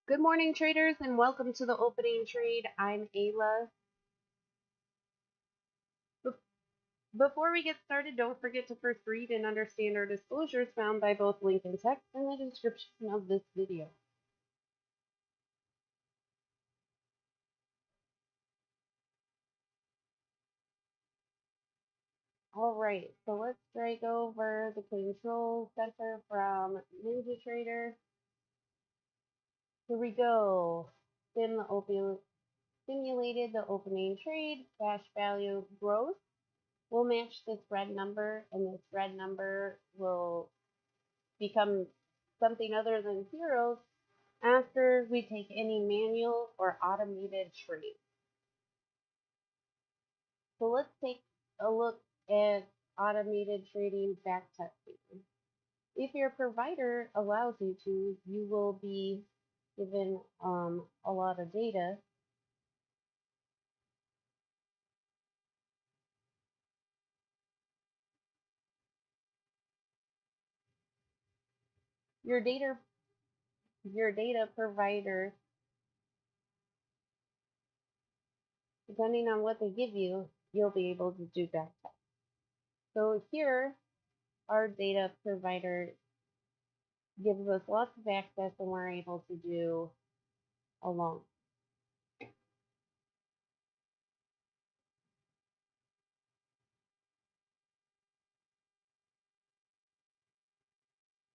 Good morning, traders, and welcome to the opening trade. I'm Ayla. Be- Before we get started, don't forget to first read and understand our disclosures found by both link and text in the description of this video. All right, so let's drag over the control center from NinjaTrader. Here we go. Simulated the opening trade. Cash value growth will match this red number, and this red number will become something other than zeros after we take any manual or automated trade. So let's take a look at automated trading backtesting. If your provider allows you to, you will be given a lot of data. Your data your data provider, depending on what they give you, you'll be able to do backtest. So here, our data provider gives us lots of access, and we're able to do a long.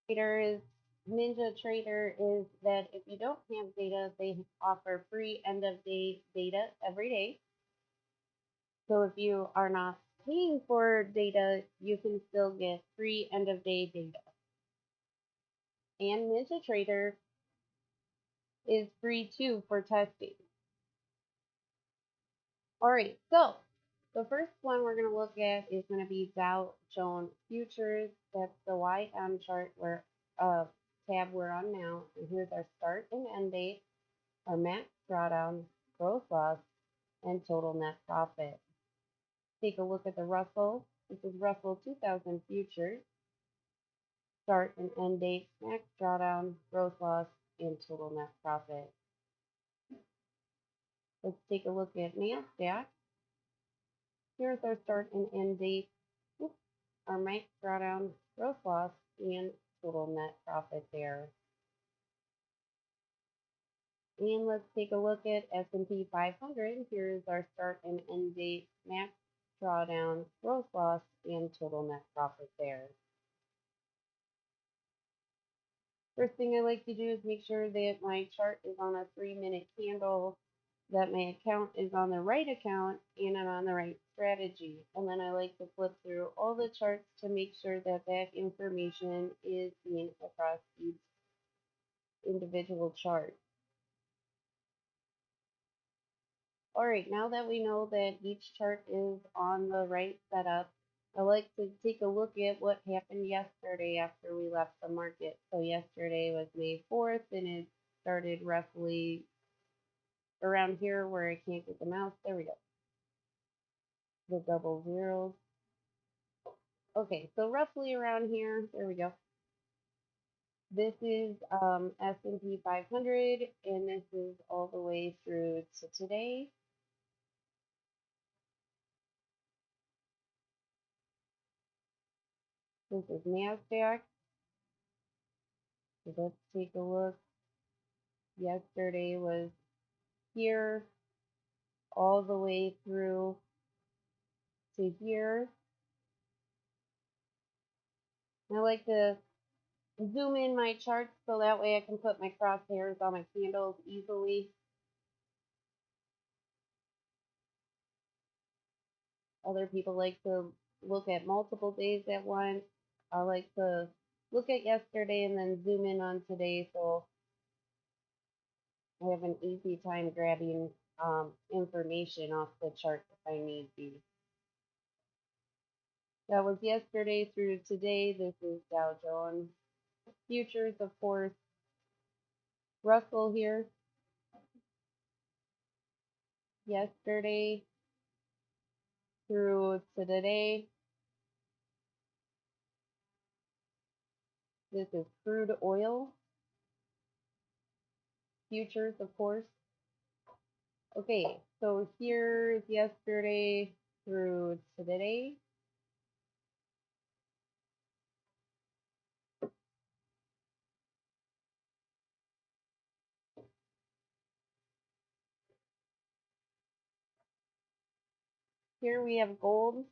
Trader is NinjaTrader is that if you don't have data, they offer free end of day data every day. So if you are not paying for data, you can still get free end of day data. And NinjaTrader is free too for testing. All right, so the first one we're going to look at is going to be Dow Jones Futures. That's the YM chart tab we're on now. And here's our start and end date, our max drawdown, gross loss, and total net profit. Take a look at the Russell. This is Russell 2000 Futures. Start and end date, max drawdown, gross loss, and total net profit. Let's take a look at NASDAQ. Here's our start and end date, our max drawdown, gross loss, and total net profit there. And let's take a look at S&P 500. Here's our start and end date, max drawdown, gross loss, and total net profit there. First thing I like to do is make sure that my chart is on a 3-minute candle, that my account is on the right account, and I'm on the right strategy. And then I like to flip through all the charts to make sure that that information is seen across each individual chart. All right, now that we know that each chart is on the right setup, I like to take a look at what happened yesterday after we left the market. So yesterday was May 4th, and it started roughly around here where I can't get the mouse. There we go. The double zeros. Okay, so roughly around here, there we go. This is S&P 500, and this is all the way through to today. This is NASDAQ. So let's take a look. Yesterday was here all the way through to here. I like to zoom in my charts so that way I can put my crosshairs on my candles easily. Other people like to look at multiple days at once. I like to look at yesterday and then zoom in on today so I have an easy time grabbing information off the chart if I need to. That was yesterday through today. This is Dow Jones Futures, of course. Russell here. Yesterday through to today. This is crude oil futures, of course. Okay, so here's yesterday through today. Here we have gold.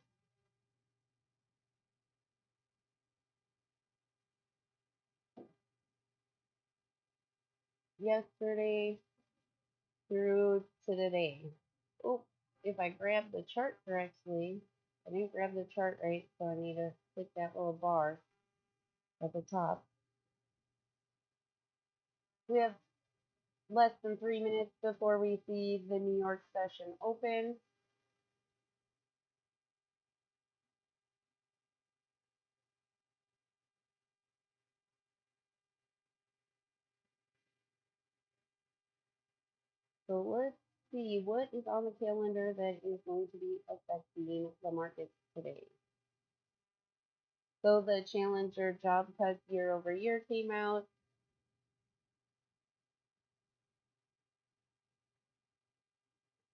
Yesterday through to today. Oh, if I grab the chart correctly, I didn't grab the chart right, so I need to click that little bar at the top. We have less than 3 minutes before we see the New York session open. So let's see what is on the calendar that is going to be affecting the markets today. So the Challenger job cuts year over year came out.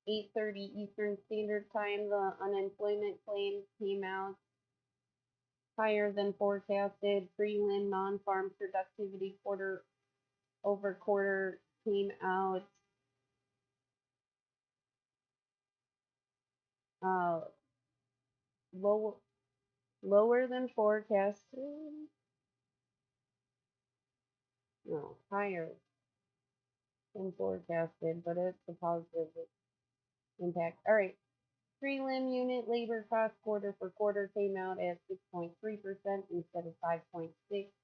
8:30 Eastern Standard Time, the unemployment claims came out higher than forecasted. Prelim non-farm productivity quarter over quarter came out uh, low, lower than forecasted. No, higher than forecasted, but it's a positive impact. All right. Prelim unit labor cost quarter for quarter came out at 6.3% instead of 5.6.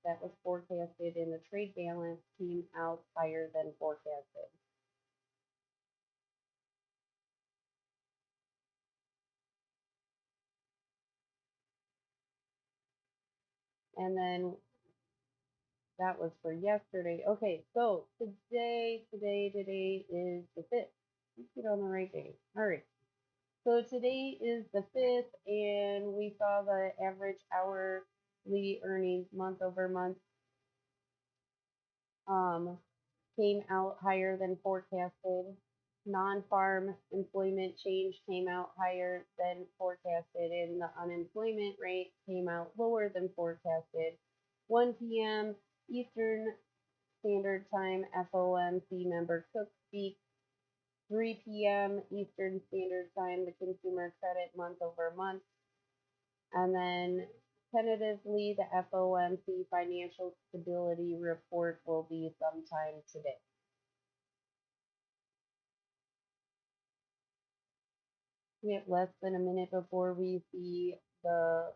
That was forecasted, and the trade balance came out higher than forecasted. And then that was for yesterday. Okay, so today is the 5th. Let's get on the right day. All right. So today is the 5th, and we saw the average hourly earnings month over month um, came out higher than forecasted. Non-farm employment change came out higher than forecasted, and the unemployment rate came out lower than forecasted. 1 p.m. Eastern Standard Time, FOMC member Cook speaks. 3 p.m. Eastern Standard Time, the consumer credit month over month. And then tentatively, the FOMC financial stability report will be sometime today. We have less than a minute before we see the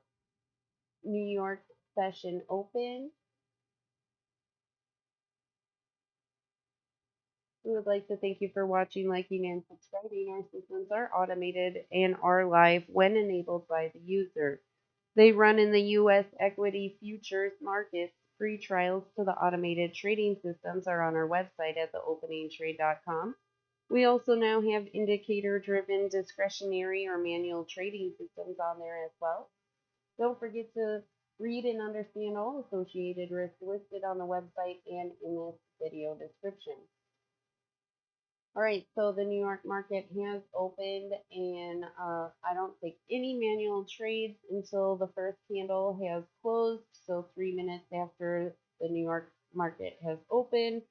New York session open. We would like to thank you for watching, liking, and subscribing. Our systems are automated and are live when enabled by the user. They run in the U.S. equity futures markets. Free trials to the automated trading systems are on our website at theopeningtrade.com. We also now have indicator-driven discretionary or manual trading systems on there as well. Don't forget to read and understand all associated risks listed on the website and in this video description. All right, so the New York market has opened, and I don't take any manual trades until the first candle has closed, so 3 minutes after the New York market has opened.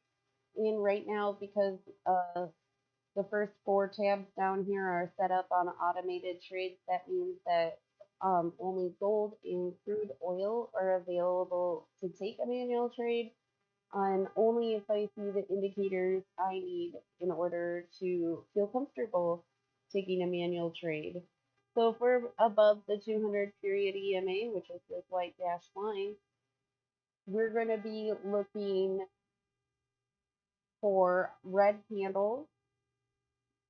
And right now, because the first 4 tabs down here are set up on automated trades, that means that only gold and crude oil are available to take a manual trade, and only if I see the indicators I need in order to feel comfortable taking a manual trade. So if we're above the 200 period EMA, which is this white dashed line, we're going to be looking for red candles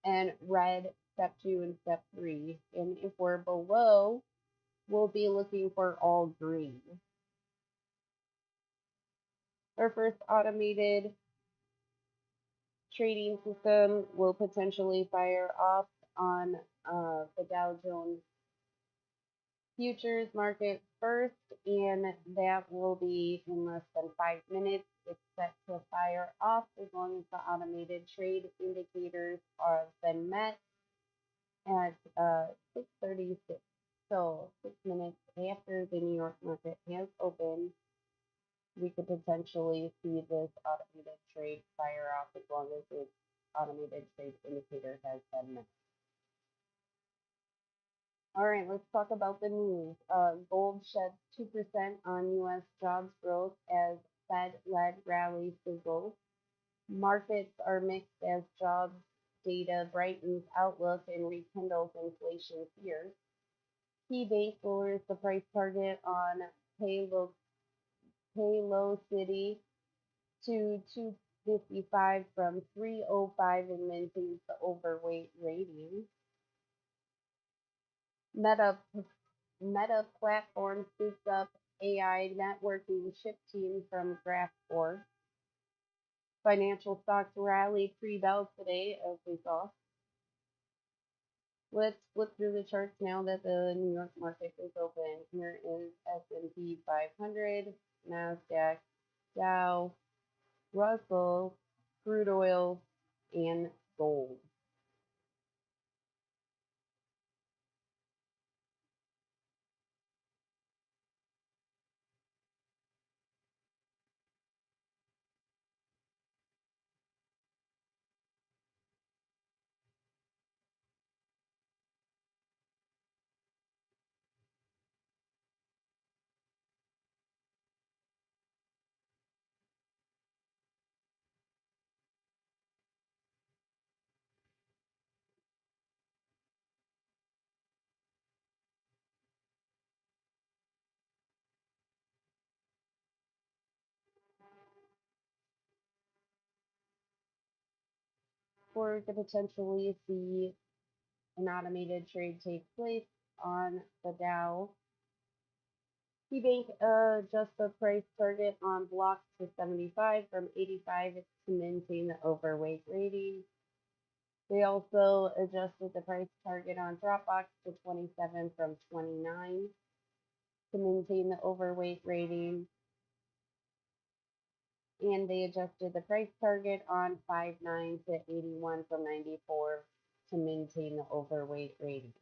and red step 2 and step 3. And if we're below, we'll be looking for all green. Our first automated trading system will potentially fire off on the Dow Jones Futures market first, and that will be in less than 5 minutes. It's set to fire off as long as the automated trade indicators have been met at 6:36. So 6 minutes after the New York market has opened, we could potentially see this automated trade fire off as long as its automated trade indicator has been met. All right, let's talk about the news. Gold sheds 2% on U.S. jobs growth as Fed-led rally fizzles. Markets are mixed as jobs data brightens outlook and rekindles inflation fears. KeyBank lowers the price target on Paylow City to 255 from 305 and maintains the overweight rating. Meta Meta platform scoops up AI networking chip team from Graphcore. Financial stocks rally pre-bell today, as we saw. Let's flip through the charts now that the New York market is open. Here is S&P 500, Nasdaq, Dow, Russell, crude oil, and gold. For to potentially see an automated trade take place on the Dow. KeyBank adjusts the price target on blocks to 75 from 85 to maintain the overweight rating. They also adjusted the price target on Dropbox to 27 from 29 to maintain the overweight rating. And they adjusted the price target on Five9 to 81 from 94 to maintain the overweight rating.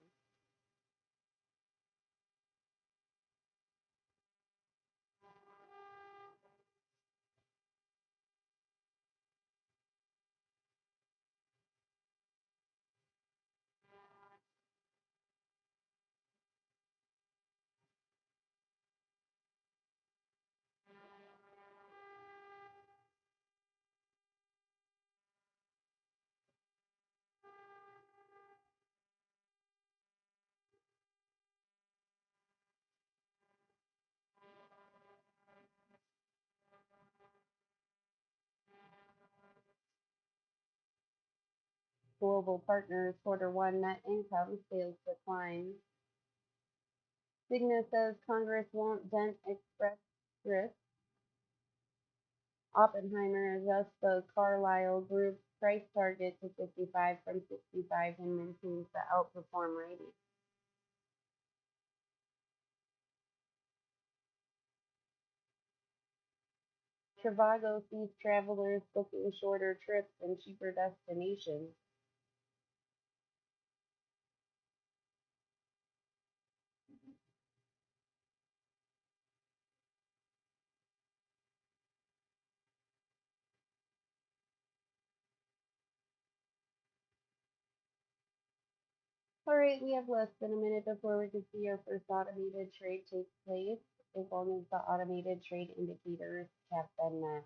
Global Partners Q1 net income sales decline. Cigna says Congress won't dent express risk. Oppenheimer adjusts the Carlyle Group price target to 55 from 65 and maintains the outperform rating. Trivago sees travelers booking shorter trips and cheaper destinations. All right, we have less than a minute before we can see our first automated trade take place, as long as the automated trade indicators have been met.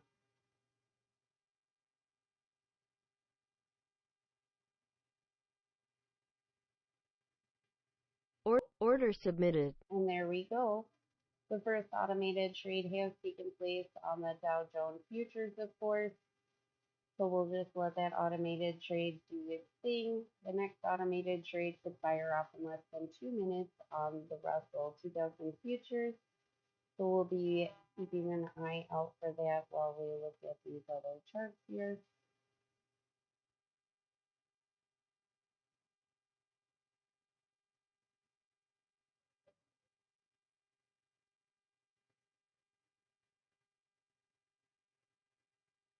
Order submitted. And there we go. The first automated trade has taken place on the Dow Jones futures, of course. So we'll just let that automated trade do its thing. The next automated trade could fire off in less than 2 minutes on the Russell 2000 futures. So we'll be keeping an eye out for that while we look at these other charts here.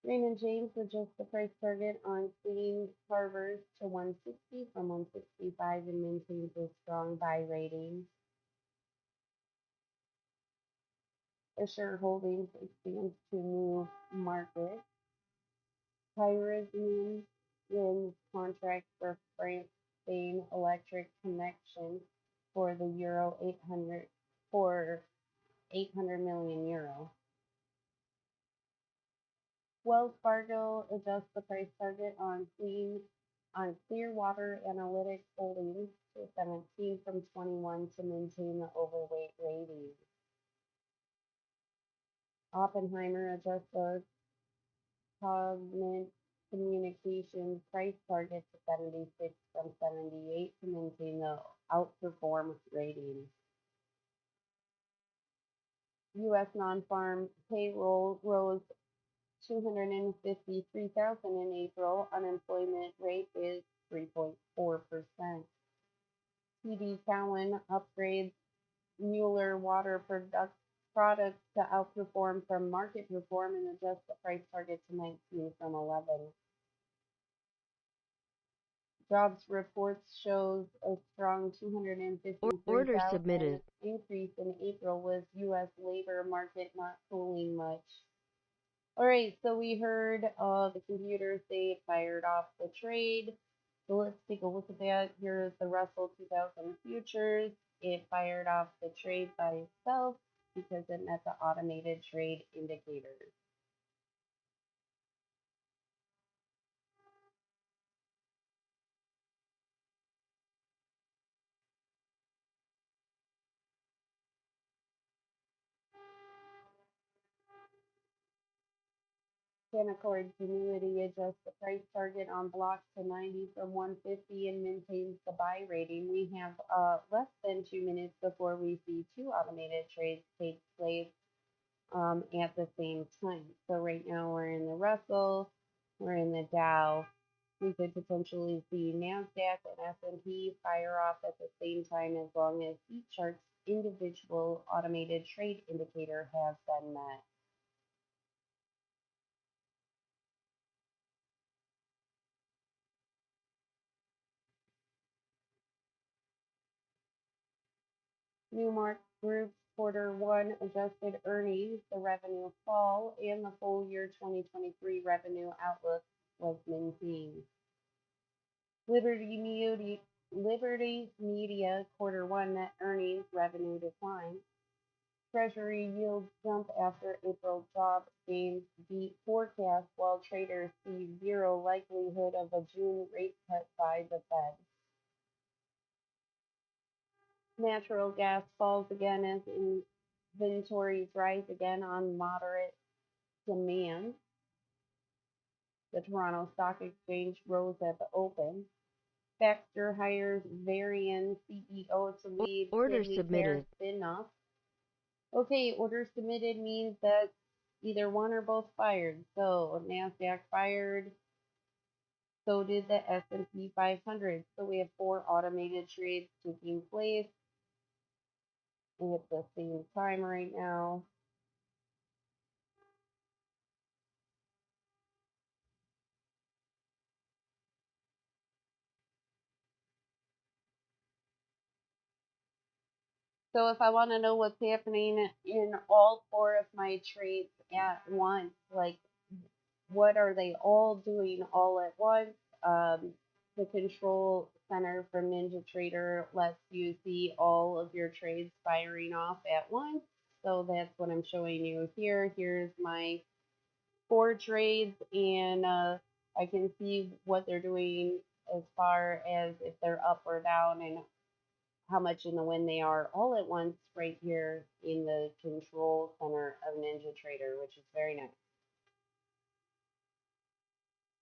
Raymond James adjusts the price target on clean carvers to 160 from 165 and maintains a strong buy rating. Assure Holdings expands to new market. Pyrazine wins contract for France-Spain electric connection for the Euro 800 for 800 million euro. Wells Fargo adjusts the price target on Clearwater Analytics Holdings to 17 from 21 to maintain the overweight rating. Oppenheimer adjusts the Cognate Communications price target to 76 from 78 to maintain the outperform rating. U.S. non-farm payroll rose 253,000 in April. Unemployment rate is 3.4%. TD Cowen upgrades Mueller Water products to outperform from market perform and adjust the price target to 19 from 11. Jobs reports shows a strong Order submitted. 253,000 increase in April with U.S. labor market not cooling much. All right, so we heard the computers, they fired off the trade. So let's take a look at that. Here's the Russell 2000 futures. It fired off the trade by itself because it met the automated trade indicators. Canaccord Genuity adjusts the price target on blocks to 90 from 150 and maintains the buy rating. We have less than 2 minutes before we see two automated trades take place at the same time. So right now we're in the Russell, we're in the Dow. We could potentially see NASDAQ and S&P fire off at the same time as long as each chart's individual automated trade indicator has been met. Newmark Group's quarter one adjusted earnings, the revenue fall, and the full year 2023 revenue outlook was maintained. Liberty Media quarter one net earnings revenue decline. Treasury yields jump after April job gains beat forecast while traders see zero likelihood of a June rate cut by the Fed. Natural gas falls again as inventories rise again on moderate demand. The Toronto Stock Exchange rose at the open. Baxter hires Varian CEO to lead Order kidney care submitted. spin-off. Okay, order submitted means that either one or both fired. So NASDAQ fired, so did the S&P 500. So we have 4 automated trades taking place at the same time right now. So if I want to know what's happening in all 4 of my trades at once, like what are they all doing all at once? The control center from NinjaTrader lets you see all of your trades firing off at once. So that's what I'm showing you here. Here's my 4 trades, and I can see what they're doing as far as if they're up or down and how much in the wind they are all at once right here in the control center of NinjaTrader, which is very nice.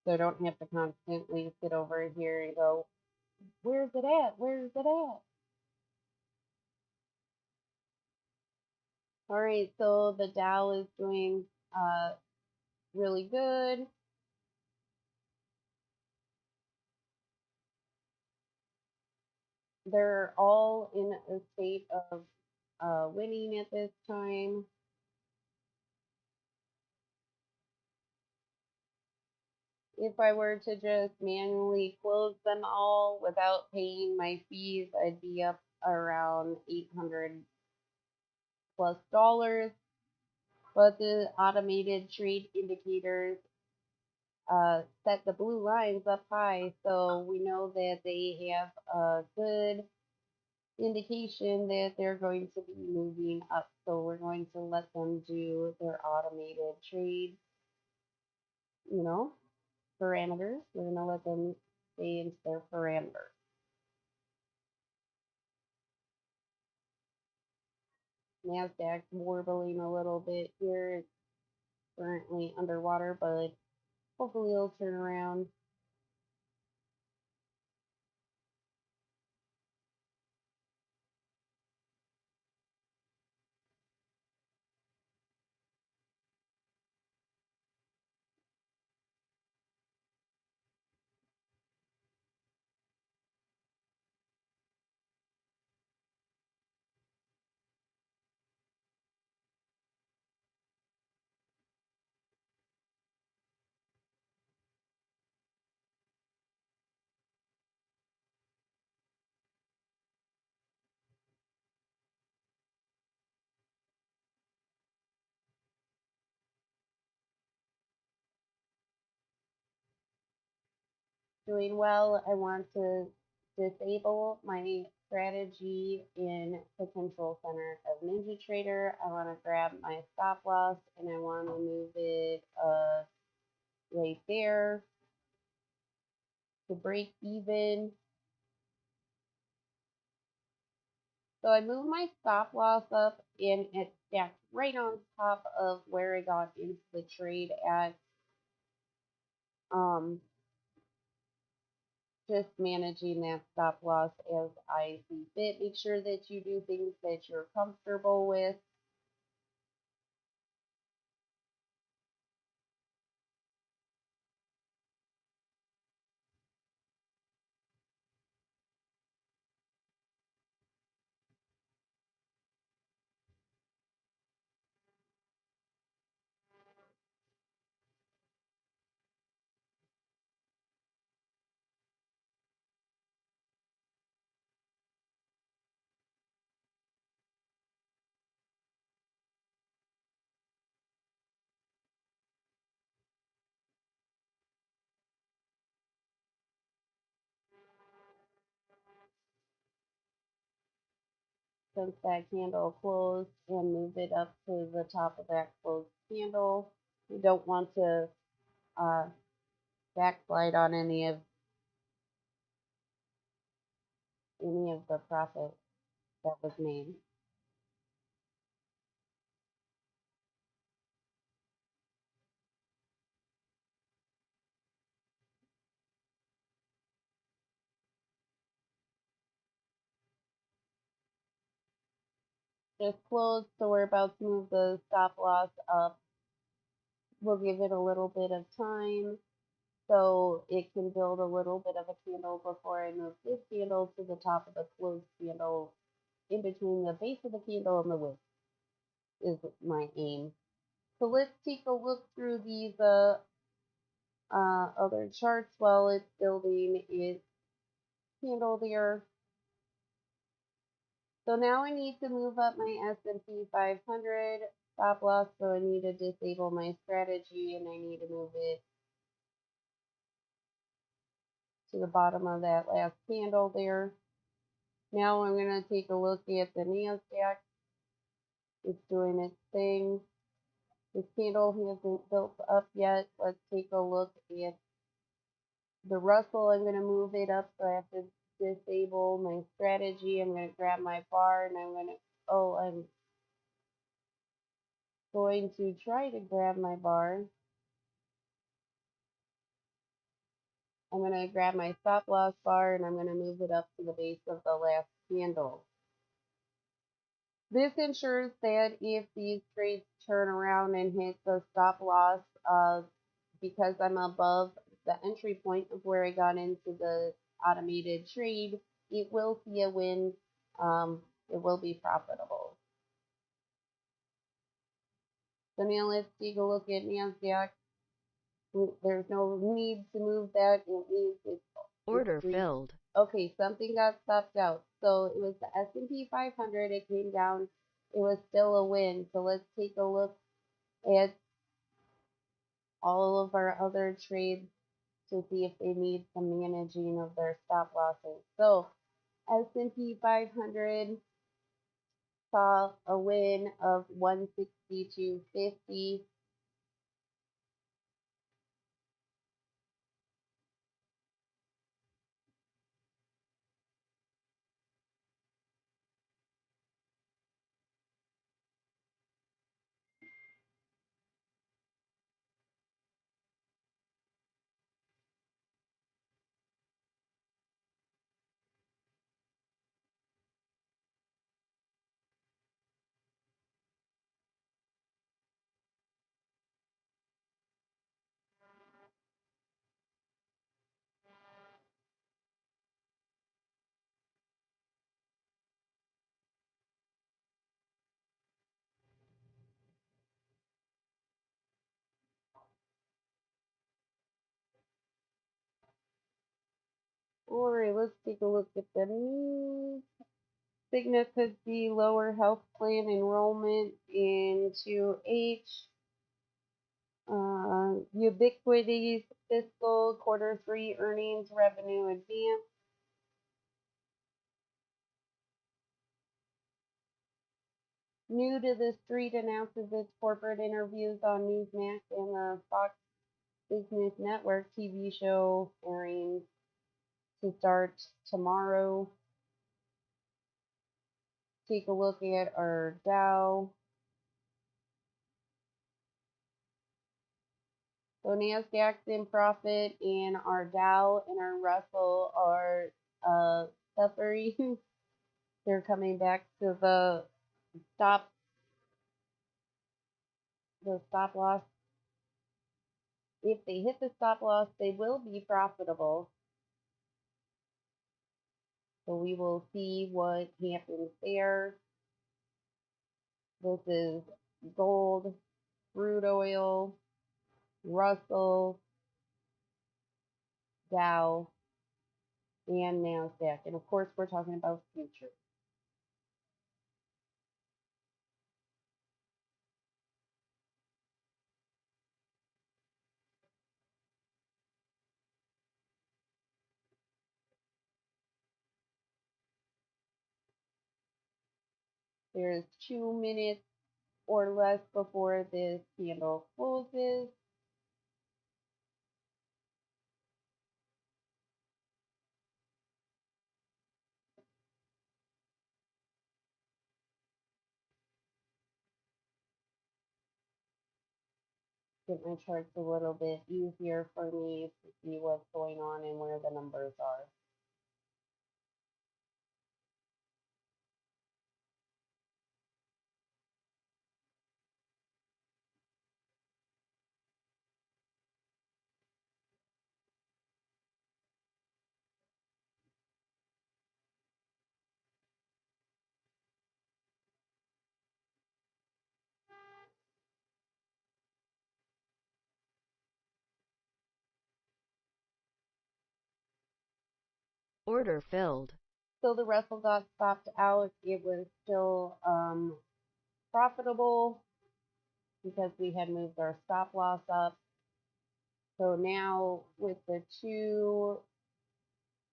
So I don't have to constantly sit over here and go, where's it at? Where's it at? All right, so the Dow is doing really good. They're all in a state of winning at this time. If I were to just manually close them all without paying my fees, I'd be up around 800 plus dollars. But the automated trade indicators set the blue lines up high, so we know that they have a good indication that they're going to be moving up. So we're going to let them do their automated trade, you know, parameters. We're going to let them stay into their parameters. NASDAQ's warbling a little bit here. It's currently underwater, but hopefully it'll turn around. Doing well. I want to disable my strategy in the control center of NinjaTrader. I want to grab my stop loss and I want to move it right there to break even. So I moved my stop loss up and it stacked right on top of where I got into the trade at. Um, just managing that stop loss as I see fit. Make sure that you do things that you're comfortable with. Since that candle closed and move it up to the top of that closed candle. You don't want to uh, backslide on any of the profit that was made. Just closed, so we're about to move the stop loss up. We'll give it a little bit of time so it can build a little bit of a candle before I move this candle to the top of the closed candle in between the base of the candle and the wick is my aim. So let's take a look through these other charts while it's building its candle there. So now I need to move up my S&P 500 stop loss, so I need to disable my strategy and I need to move it to the bottom of that last candle there. Now I'm going to take a look at the NASDAQ. It's doing its thing. This candle hasn't built up yet. Let's take a look at the Russell. I'm going to move it up, so I have to disable my strategy. I'm going to grab my bar and I'm going to try to grab my bar. I'm going to grab my stop loss bar and I'm going to move it up to the base of the last candle. This ensures that if these trades turn around and hit the stop loss, because I'm above the entry point of where I got into the automated trade, it will see a win. It will be profitable. So now let's take a look at NASDAQ. There's no need to move that. It means it's Order free. filled. Okay, something got stopped out. So it was the S&P 500. It came down. It was still a win. So let's take a look at all of our other trades to see if they need some managing of their stop losses. So S&P 500 saw a win of 162.50. All right, let's take a look at the news. Cigna could see lower health plan enrollment into H. Ubiquity's fiscal quarter three earnings revenue advance. New to the Street announces its corporate interviews on Newsmax and the Fox Business Network TV show airing to start tomorrow. Take a look at our Dow. So Nasdaq's in profit, and our Dow and our Russell are suffering. They're coming back to stop the stop loss. If they hit the stop loss, they will be profitable. So we will see what happens there. This is gold, crude oil, Russell, Dow, and Nasdaq. And of course, we're talking about futures. There's 2 minutes or less before this candle closes. Get my charts a little bit easier for me to see what's going on and where the numbers are. Order filled. So the Russell got stopped out. It was still profitable because we had moved our stop loss up. So now with the two,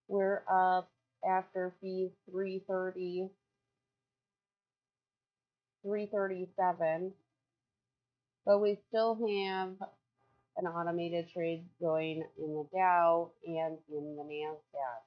we're up after fees 330, 337. But we still have an automated trade going in the Dow and in the Nasdaq.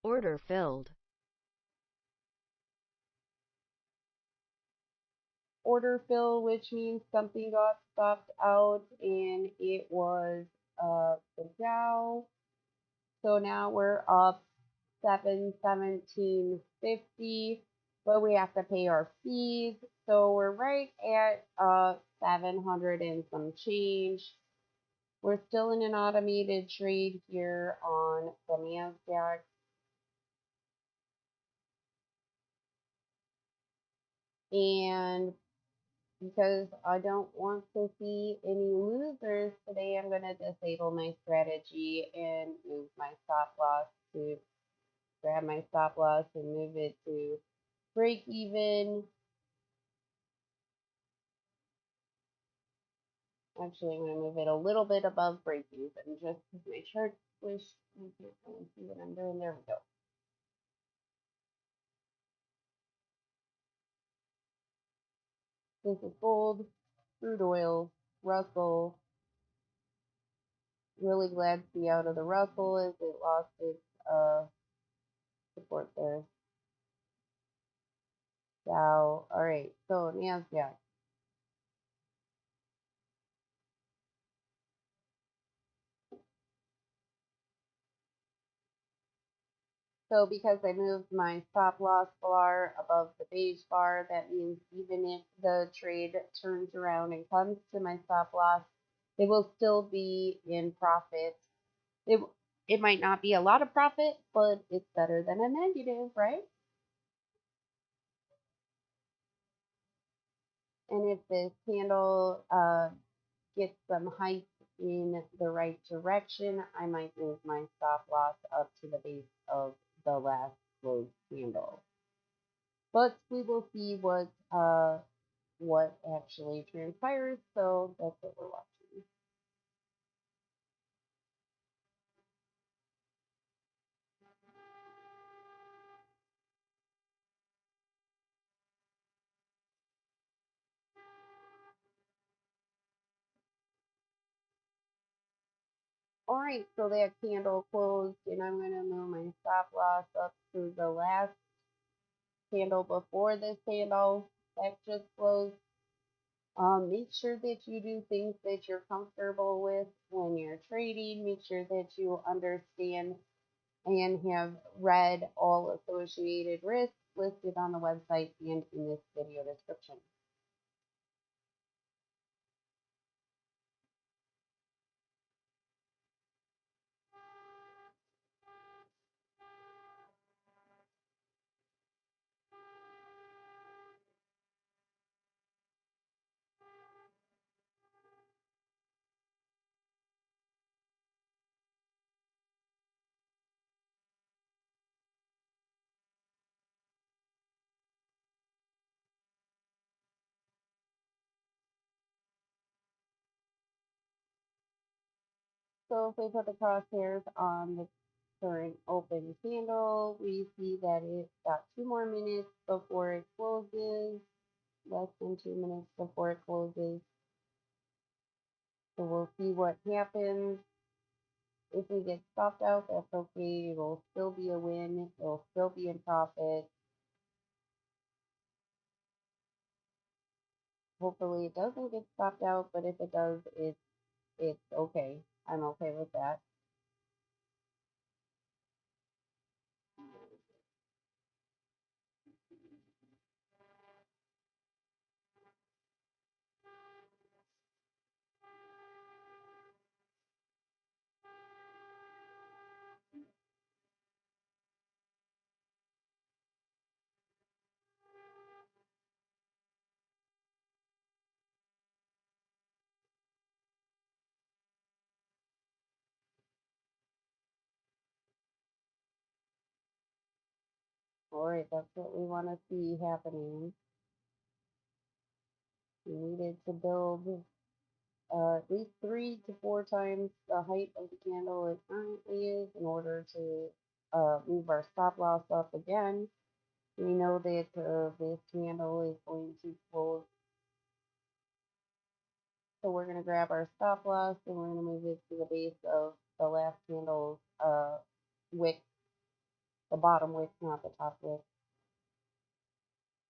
Order filled. order fill, which means something got stopped out, and it was the Dow. So now we're up 717.50, but we have to pay our fees. So we're right at 700 and some change. We're still in an automated trade here on the NASDAQ. And because I don't want to see any losers today, I'm going to disable my strategy and move my stop loss to grab my stop loss and move it to break even. Actually, I'm going to move it a little bit above break even just because my chart squished. I can't really see what I'm doing. There we go. This is gold, crude oil, Russell. Really glad to be out of the Russell as it lost its support there. Dow. All right, so NASDAQ. So because I moved my stop loss bar above the beige bar, that means even if the trade turns around and comes to my stop loss, it will still be in profit. It it might not be a lot of profit, but it's better than a negative, right? And if this candle gets some height in the right direction, I might move my stop loss up to the base of the last closed candle. But we will see what actually transpires. So that's what we're watching. All right, so that candle closed, and I'm going to move my stop loss up to the last candle before this candle that just closed. Make sure that you do things that you're comfortable with when you're trading. Make sure that you understand and have read all associated risks listed on the website and in this video description. So if we put the crosshairs on the current open candle, we see that it's got 2 more minutes before it closes, less than 2 minutes before it closes. So we'll see what happens. If we get stopped out, that's okay. It will still be a win. It will still be in profit. Hopefully it doesn't get stopped out, but if it does, it's okay. I'm okay with that. All right, that's what we want to see happening. We needed to build at least 3 to 4 times the height of the candle it currently is in order to move our stop loss up again. We know that this candle is going to close, so we're going to grab our stop loss and we're going to move it to the base of the last candle's wick, the bottom wick, not the top wick.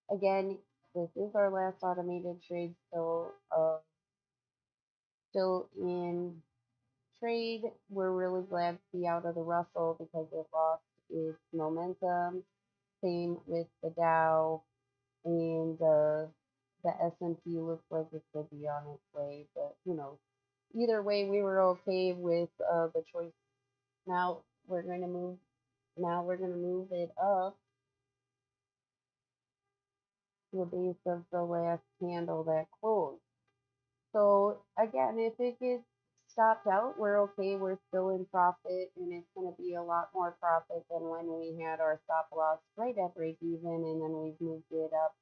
Again, This is our last automated trade, still in trade. We're really glad to be out of the Russell because it lost its momentum. Same with the Dow, and the S&P looks like it could be on its way, but who knows. Either way, we were okay with the choice. Now we're going to move. Now we're going to move it up to the base of the last candle that closed. So again, if it gets stopped out, we're okay. We're still in profit, and it's going to be a lot more profit than when we had our stop loss right at break even, and then we've moved it up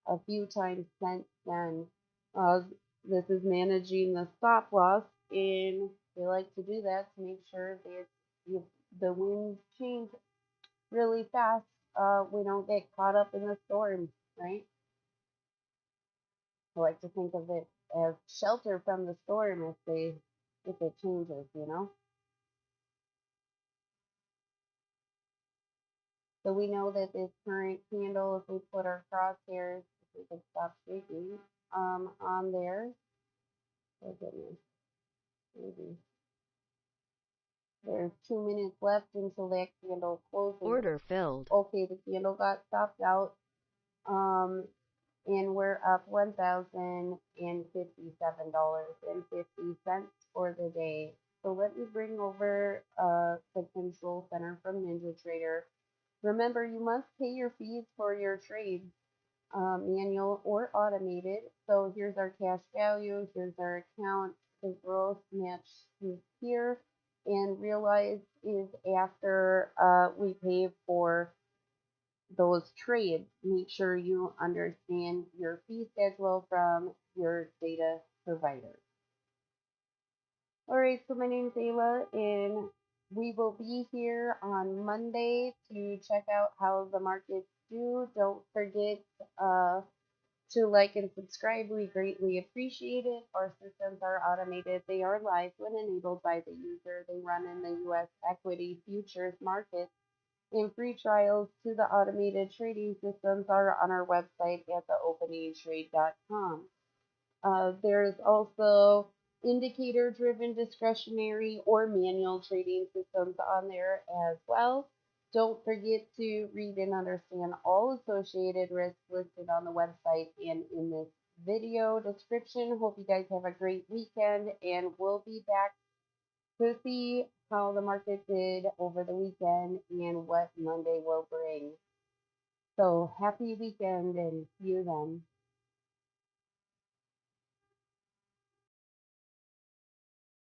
a few times since then. Uh, this is managing the stop loss, and we like to do that to make sure that if the winds change really fast, we don't get caught up in the storm, right? I like to think of it as shelter from the storm if it changes, you know. So we know that this current candle, if we put our crosshairs, if we could stop shaking, on there. Oh goodness, maybe there's 2 minutes left until that candle closes. Order filled. Okay, the candle got stopped out. Um, and we're up $1,057.50 for the day. So let me bring over the control center from NinjaTrader. Remember, you must pay your fees for your trades, manual or automated. So here's our cash value, here's our account, the gross match is here, and realize is after we pay for those trades. Make sure you understand your fee schedule from your data provider. All right, so my name's Ayla, and we will be here on Monday to check out how the markets do. Don't forget to like and subscribe. We greatly appreciate it. Our systems are automated. They are live when enabled by the user. They run in the U.S. equity futures market. And free trials to the automated trading systems are on our website at theopeningtrade.com. There's also indicator driven discretionary or manual trading systems on there as well. Don't forget to read and understand all associated risks listed on the website and in this video description. Hope you guys have a great weekend, and we'll be back to see how the market did over the weekend and what Monday will bring. So happy weekend and see you then.